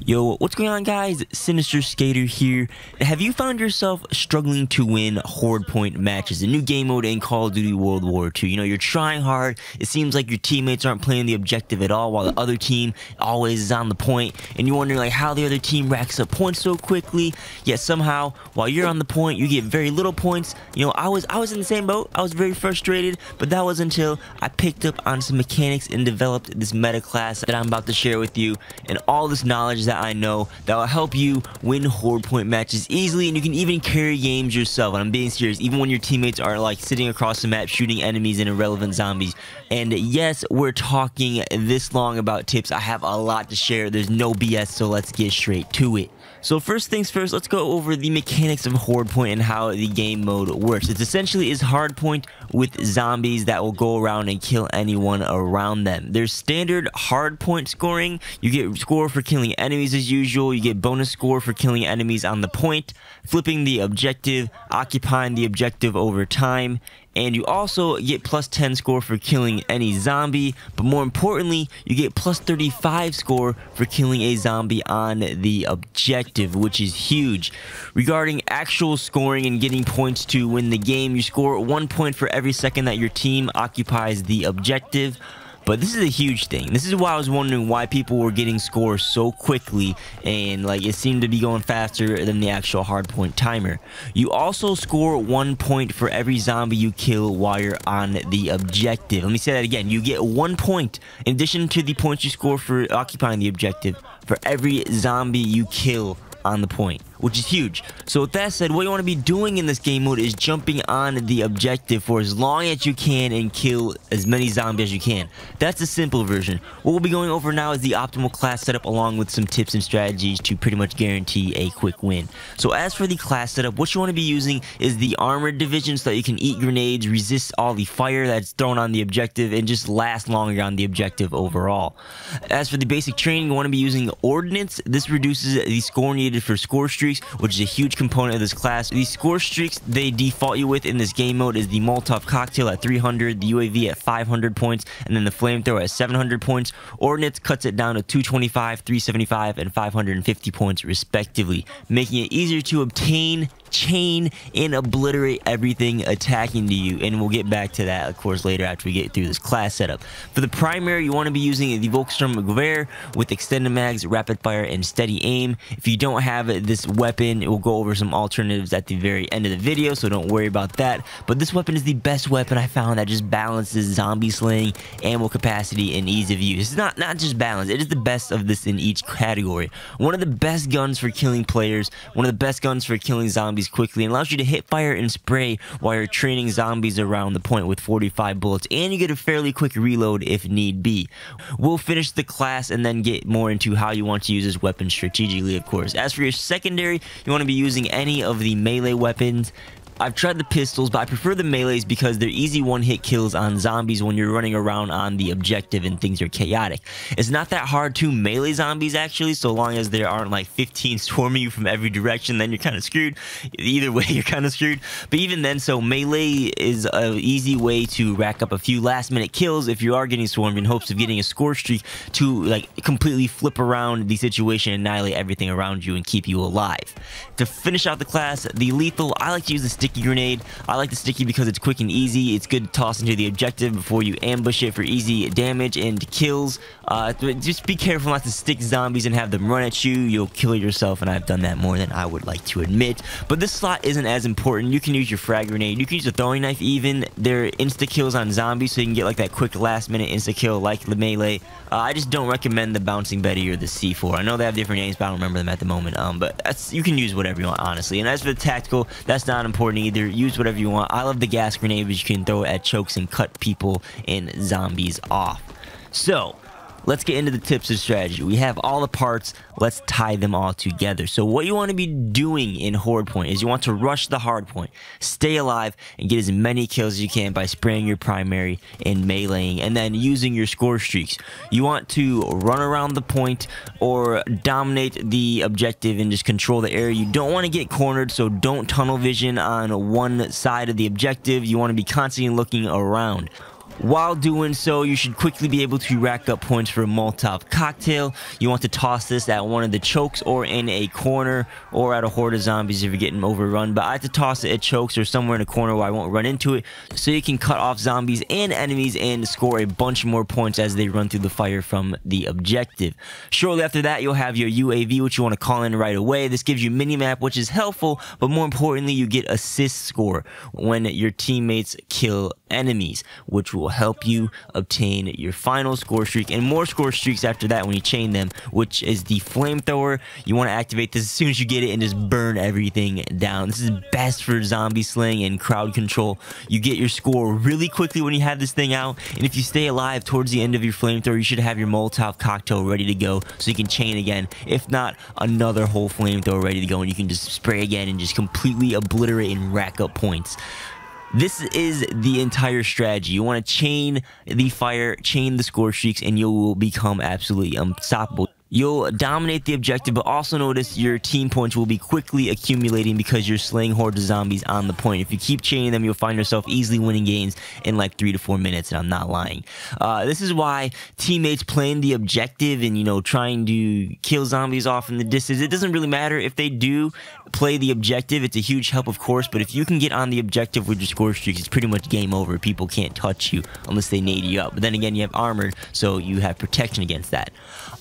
Yo, what's going on, guys? Sinister Skater here. Have you found yourself struggling to win Hordepoint matches, a new game mode in Call of Duty WW2? You know, you're trying hard, it seems like your teammates aren't playing the objective at all, while the other team always is on the point, and you're wondering like how the other team racks up points so quickly, yet somehow, while you're on the point, you get very little points. You know, I was in the same boat. I was very frustrated, but that was until I picked up on some mechanics and developed this meta class that I'm about to share with you, and all this knowledge that I know that will help you win Hordepoint matches easily, and you can even carry games yourself. And I'm being serious, even when your teammates are like sitting across the map shooting enemies and irrelevant zombies. And yes, we're talking this long about tips. I have a lot to share. There's no BS, so let's get straight to it. So first things first, let's go over the mechanics of Hordepoint and how the game mode works. It essentially is hardpoint with zombies that will go around and kill anyone around them. There's standard hardpoint scoring. You get score for killing enemies as usual. You get bonus score for killing enemies on the point, flipping the objective, occupying the objective over time. And you also get plus 10 score for killing any zombie, but more importantly, you get plus 35 score for killing a zombie on the objective, which is huge. Regarding actual scoring and getting points to win the game, you score 1 point for every second that your team occupies the objective. But this is a huge thing. This is why I was wondering why people were getting scores so quickly, and like it seemed to be going faster than the actual hardpoint timer. You also score 1 point for every zombie you kill while you're on the objective. Let me say that again. You get 1 point in addition to the points you score for occupying the objective for every zombie you kill on the point, which is huge. So with that said, what you want to be doing in this game mode is jumping on the objective for as long as you can and kill as many zombies as you can. That's the simple version. What we'll be going over now is the optimal class setup, along with some tips and strategies to pretty much guarantee a quick win. So as for the class setup, what you want to be using is the armored division so that you can eat grenades, resist all the fire that's thrown on the objective, and just last longer on the objective overall. As for the basic training, you want to be using ordnance. This reduces the score needed for score streaks, which is a huge component of this class. These score streaks they default you with in this game mode is the Molotov cocktail at 300, the UAV at 500 points, and then the flamethrower at 700 points. Ordnance cuts it down to 225, 375, and 550 points respectively, making it easier to obtain, chain, and obliterate everything attacking to you. And we'll get back to that, of course, later after we get through this class setup. For the primary, you want to be using the Volkssturmgewehr with extended mags, rapid fire, and steady aim. If you don't have this weapon, we'll go over some alternatives at the very end of the video, so don't worry about that. But this weapon is the best weapon I found that just balances zombie slaying, ammo capacity, and ease of use. It's not just balance, it is the best of this in each category. One of the best guns for killing players, one of the best guns for killing zombies quickly, and allows you to hit fire and spray while you're training zombies around the point with 45 bullets, and you get a fairly quick reload if need be. We'll finish the class and then get more into how you want to use this weapon strategically, of course. As for your secondary, you want to be using any of the melee weapons. I've tried the pistols, but I prefer the melees because they're easy one-hit kills on zombies when you're running around on the objective and things are chaotic. It's not that hard to melee zombies, actually, so long as there aren't like 15 swarming you from every direction, then you're kind of screwed. Either way, you're kind of screwed. But even then, so melee is an easy way to rack up a few last-minute kills if you are getting swarmed in hopes of getting a score streak to like completely flip around the situation, annihilate everything around you, and keep you alive. To finish out the class, the lethal, I like to use the sticky grenade. I like the sticky because it's quick and easy. It's good to toss into the objective before you ambush it for easy damage and kills. Just be careful not to stick zombies and have them run at you. You'll kill yourself, and I've done that more than I would like to admit. But this slot isn't as important. You can use your frag grenade. You can use a throwing knife even. They're insta kills on zombies, so you can get like that quick last minute insta kill like the melee. I just don't recommend the bouncing Betty or the C4. I know they have different names, but I don't remember them at the moment. But you can use whatever you want, honestly. And as for the tactical, that's not important either. Use whatever you want. I love the gas grenade, which you can throw it at chokes and cut people and zombies off. So let's get into the tips and strategy. We have all the parts. Let's tie them all together. So what you want to be doing in Hordepoint is you want to rush the hardpoint, stay alive, and get as many kills as you can by spraying your primary and meleeing, and then using your score streaks. You want to run around the point or dominate the objective and just control the area. You don't want to get cornered, so don't tunnel vision on one side of the objective. You want to be constantly looking around. While doing so, you should quickly be able to rack up points for a Molotov cocktail. You want to toss this at one of the chokes or in a corner or at a horde of zombies if you're getting overrun. But I like to toss it at chokes or somewhere in a corner where I won't run into it, so you can cut off zombies and enemies and score a bunch more points as they run through the fire from the objective. Shortly after that, you'll have your UAV, which you want to call in right away. This gives you minimap, which is helpful, but more importantly, you get assist score when your teammates kill enemies, which will help you obtain your final score streak and more score streaks after that when you chain them, which is the flamethrower. You want to activate this as soon as you get it and just burn everything down. This is best for zombie slaying and crowd control. You get your score really quickly when you have this thing out, and if you stay alive towards the end of your flamethrower, you should have your Molotov cocktail ready to go so you can chain again. If not, another whole flamethrower ready to go, and you can just spray again and just completely obliterate and rack up points. This is the entire strategy. You want to chain the fire, chain the score streaks, and you will become absolutely unstoppable. You'll dominate the objective, but also notice your team points will be quickly accumulating because you're slaying hordes of zombies on the point. If you keep chaining them, you'll find yourself easily winning games in like 3 to 4 minutes, and I'm not lying. This is why teammates playing the objective and, you know, trying to kill zombies off in the distance, it doesn't really matter if they do play the objective. It's a huge help, of course, but if you can get on the objective with your score streaks, it's pretty much game over. People can't touch you unless they nade you up. But then again, you have armored, so you have protection against that.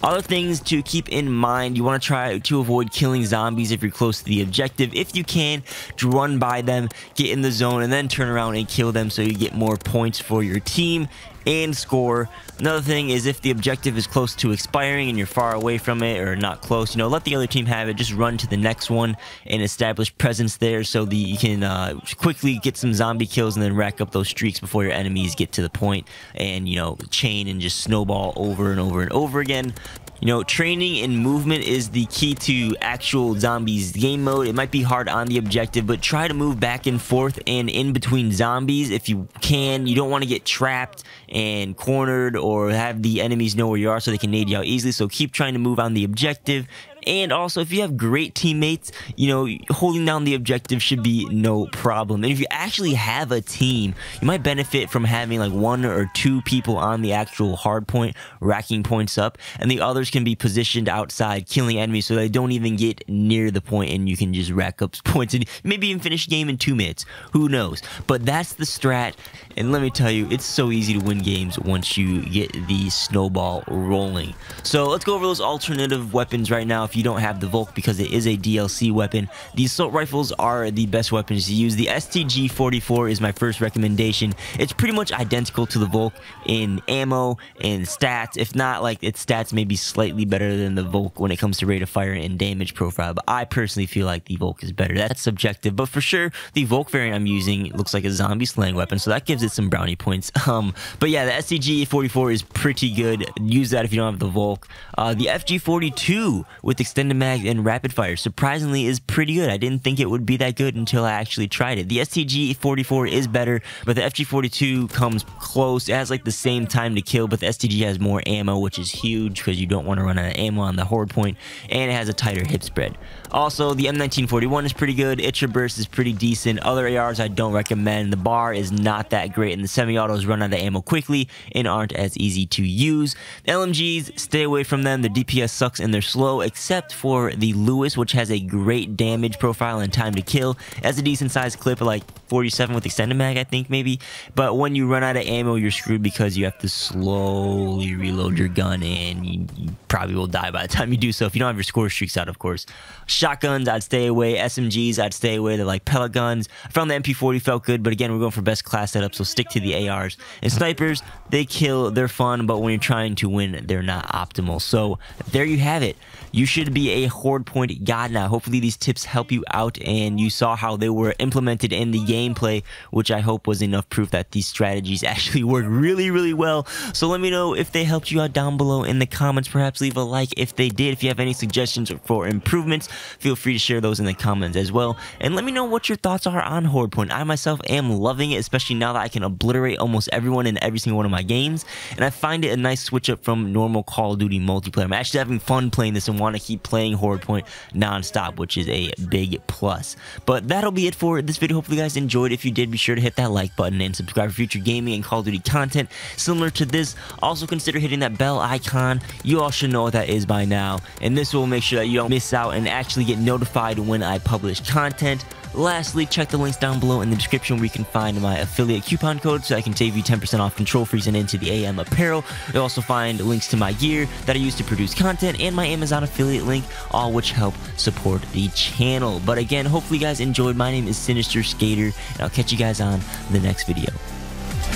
Other things to keep in mind, you want to try to avoid killing zombies if you're close to the objective. If you can, run by them, get in the zone, and then turn around and kill them so you get more points for your team and score. Another thing is if the objective is close to expiring and you're far away from it or not close, you know, let the other team have it. Just run to the next one and establish presence there so you can quickly get some zombie kills and then rack up those streaks before your enemies get to the point, and, you know, chain and just snowball over and over and over again. You know, training and movement is the key to actual zombies game mode. It might be hard on the objective, but try to move back and forth and in between zombies if you can. You don't want to get trapped and cornered or have the enemies know where you are so they can nade you out easily. So keep trying to move on the objective. And also, if you have great teammates, you know, holding down the objective should be no problem. And if you actually have a team, you might benefit from having like 1 or 2 people on the actual hard point, racking points up, and the others can be positioned outside, killing enemies so they don't even get near the point, and you can just rack up points and maybe even finish the game in 2 minutes. Who knows? But that's the strat, and let me tell you, it's so easy to win games once you get the snowball rolling. So let's go over those alternative weapons right now. If you don't have the Volk, because it is a DLC weapon, the assault rifles are the best weapons to use. The STG-44 is my first recommendation. It's pretty much identical to the Volk in ammo and stats. If not, like, its stats may be slightly better than the Volk when it comes to rate of fire and damage profile, but I personally feel like the Volk is better. That's subjective, but for sure the Volk variant I'm using looks like a zombie slaying weapon, so that gives it some brownie points. But yeah, the STG-44 is pretty good. Use that if you don't have the Volk. The FG-42 with extended mag and rapid fire surprisingly is pretty good. I didn't think it would be that good until I actually tried it. The STG-44 is better, but the FG-42 comes close. It has like the same time to kill, but the STG has more ammo, which is huge because you don't want to run out of ammo on the Hordepoint, and it has a tighter hip spread. Also, the M1941 is pretty good. Itcher burst is pretty decent. Other ARs I don't recommend. The bar is not that great, and the semi-autos run out of ammo quickly and aren't as easy to use. The LMGs, stay away from them. The DPS sucks and they're slow, except for the Lewis, which has a great damage profile and time to kill. It has a decent sized clip of like 47 with extended mag, I think, maybe. But when you run out of ammo, you're screwed because you have to slowly reload your gun, and you probably will die by the time you do so if you don't have your score streaks out, of course. Shotguns, I'd stay away. SMGs, I'd stay away. They're like pellet guns. I found the MP40 felt good, but again, we're going for best class setup, so stick to the ARs. And snipers, they kill, they're fun, but when you're trying to win, they're not optimal. So there you have it. You should be a Hordepoint god now. Hopefully these tips help you out, and you saw how they were implemented in the gameplay, which I hope was enough proof that these strategies actually work really, really well. So let me know if they helped you out down below in the comments. Perhaps leave a like if they did. If you have any suggestions for improvements, feel free to share those in the comments as well. And let me know what your thoughts are on Hordepoint. I myself am loving it, especially now that I can obliterate almost everyone in every single one of my games. And I find it a nice switch up from normal Call of Duty multiplayer. I'm actually having fun playing this and want to keep playing Hordepoint non-stop, which is a big plus. But that'll be it for this video. Hopefully you guys enjoyed. enjoyed. If you did, be sure to hit that like button and subscribe for future gaming and Call of Duty content similar to this. Also consider hitting that bell icon. You all should know what that is by now, and this will make sure that you don't miss out and actually get notified when I publish content. Lastly, check the links down below in the description where you can find my affiliate coupon code so I can save you 10% off Control Freeze and Into the AM apparel. You'll also find links to my gear that I use to produce content and my Amazon affiliate link, all which help support the channel. But again, hopefully you guys enjoyed. My name is Sinister Skater, and I'll catch you guys on the next video.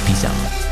Peace out.